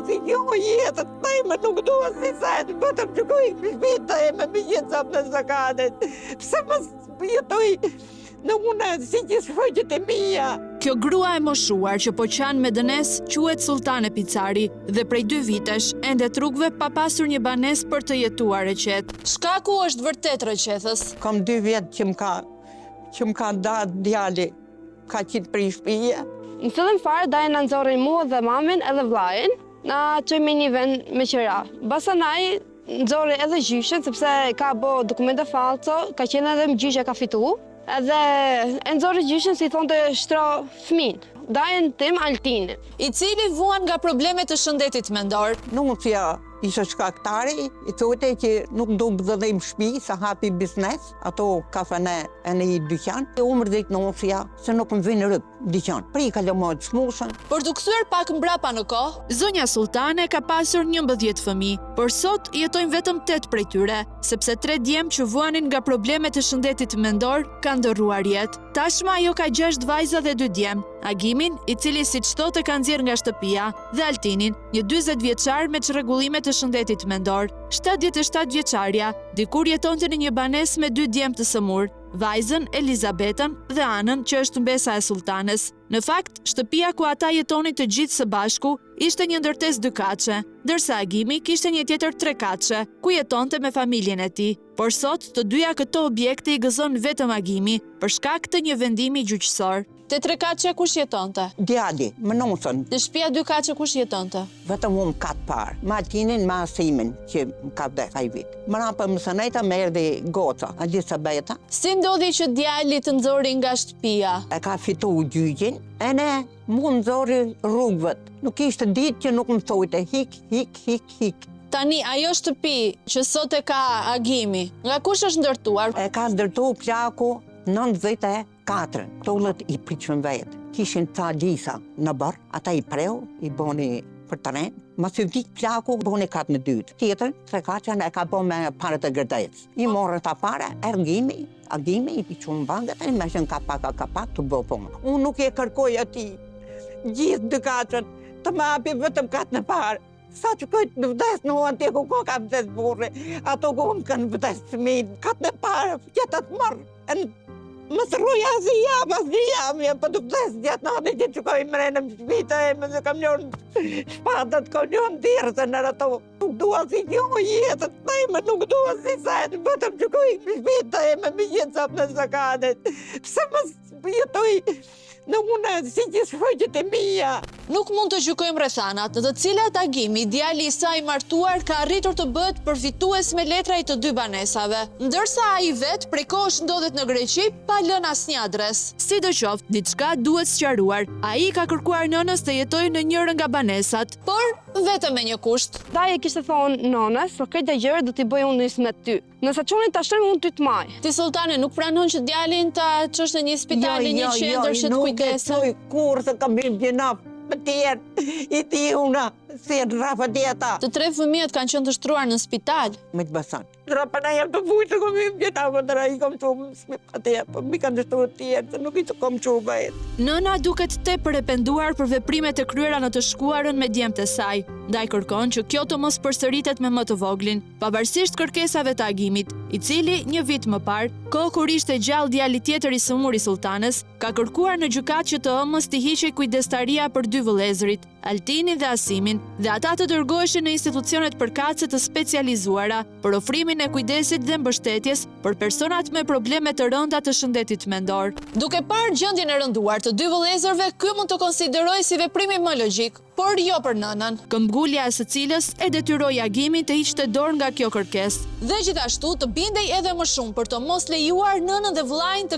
si kjo jetët, me nuk dua si sajtë, bëtëm që koj shpita e me jetësap në zakanet. Pse mos jetoj në une si që shfaqet e mija. Kjo grua e moshuar që po qanë me dënes quhet Sultane Picari dhe prej 2 vitesh ende rrugëve pa pasur një banes për të jetuar e qetë. Shkaku është vërtet rëqethës. Kam 2 vjetë që m'ka da djali, ka qitë për i shpije. Në fillim fare dajnë në nëzorin mua dhe mamin edhe vlajin, na qëjmë një vend me qëra. Basanaj nëzori edhe gjyshen, sepse ka bo dokumente falco, ka qenë edhe më gjyshe ka fitu, edhe e nëzori gjyshen si thonë të shtro fmin. Dajnë tim Altinin. I cili vuan nga problemet të shëndetit mendor. Nusja isha shkaktari, i thote që nuk do bëdhëm shpi, sa hapi biznes, ato kafene e në i dyqan. U mërdit nusja se nuk më vinë rëp dyqan. Prika lëmojt shmushën. Për të kthyer pak mbrapa në kohë, zonja Sultane ka pasur 11 fëmijë, por sot jetojnë vetëm 8 prej tyre, sepse 3 djemë që vuanin nga problemet të shëndetit mendor kanë ndërruar jetë. Tashma ajo ka 6 vajza dhe 2 djemë, Agimin, i cili siç thotë ka nxjerr nga shtëpia, dhe Altinin, një 40 vjeçar me çrregullime të shëndetit mendor. 77 vjeçarja dikur jetonte në një banesë me 2 djemë të sëmur, vajzën Elizabetën dhe Anën që është mbesa e Sultanes. Në fakt, shtëpia ku ata jetonin të gjithë së bashku ishte një ndërtesë 2 kaçe, ndërsa Agimi kishte një tjetër 3 kaçe, ku jetonte me familjen e tij. Por sot, të dyja këto objekte i gëzon vetëm Agimi për shkak të një vendimi gjyqësor. Te 3 kaçe kush jetonte? Djali, më nusën. Te shtëpia 2 kaçe kush jetonte? Vetëm unë katë parë. Ma Altinin, ma Asimin, që më ka vdek ai vit. Më rapë më sënejta me erdhi goca, Elisabeta. Si ndodhi që djali të nxori nga shtëpia? E ka fitu gjyqin, e ne mu nxori rrugëvet. Nuk ishte ditë që nuk më thojte hik. Tani, ajo shtëpi që sot e ka Agimi, nga kush është ndërtuar? E ka ndërtu plaku 94, tollët i priqën vetë. Kishin ca gjisa në bërë, ata i preu, i boni për teren. Mas i vdik plaku, boni katë në dytë. Tjetër, 3 kaçën e ka bo me parët e gërdejtës. I morë ta pare, Agimi, i qumë banget, e me shën kapak të bo punë. Unë nuk e kërkoj ati, gjithë 2 kaçën, të më api vetëm katë në parë. Sa që këtë në vdes në huan tje ku ka vdes burre, ato ku më kanë vdes fëmijë, katë në parë, jetët marë, më sërruja si jam, as një jam, për të vdes gjatë në anë që koj mrenë më shpita e më se kam njërë shpatët, kam njërë dirë se nërë ato. Nuk dua si kjo jetët, nuk dua si sajtë, bëtëm që koj shpita e me jetësap në zakanet. Pse më jetoj në une si që shfaqet e mija. Nuk mund të gjykojmë rrethanat, në të cilat Agimi, djali i saj martuar, ka arritur të bëhet përfitues me letra i të 2 banesave, ndërsa ai vetë prej kohësh ndodhet në Greqi pa lënë asnjë adresë. Sidoqoftë, diçka duhet sqaruar. Ai ka kërkuar nënës të jetojë në njërin nga banesat, por vetëm me një kusht. Daje kishte thonë nënës, për këtë gjëra do t'i bëj unë nis me ty. Nëse çoni ta shtrim unë ty të maj. Ti Sultane nuk pranon që djalin ta çosh në një spital, në një qendër që të kujdesë? Jo, kur se kam bim gjenaf më tjerë, i ti una, si në rafa djeta. Të 3 fëmijët kanë qenë të shtruar në spital. Me të basan. Rapa na jem të vujtë, se kom bim gjenaf, ndra i kom qumë atje, po mi kanë dështu tjerë, se nuk i të kom qumë bëhet. Nëna duket tepër e penduar për veprimet e kryera në të shkuarën me djemtë e saj. Ndaj kërkon që kjo të mos përsëritet me më të voglin, pavarësisht kërkesave të Agimit, i cili një vit më parë, kohë kur ishte gjallë djali tjetër i sëmur i Sultanes, ka kërkuar në gjykatë që të ëmës t'i hiqej kujdestaria për 2 vëllezërit, Altinin dhe Asimin, dhe ata të dërgoheshin në institucionet përkatëse të specializuara për ofrimin e kujdesit dhe mbështetjes për personat me probleme të rënda të shëndetit mendor. Duke parë gjendjen e rënduar të 2 vëllezërve, ky mund të konsiderojë si veprimi më logjik, por jo për nënën, këmbgulja e së cilës e detyroi Agimin të hiqte dorë nga kjo kërkesë. Dhe gjithashtu të bindej edhe më shumë për të mos lejuar nënën dhe vllajin të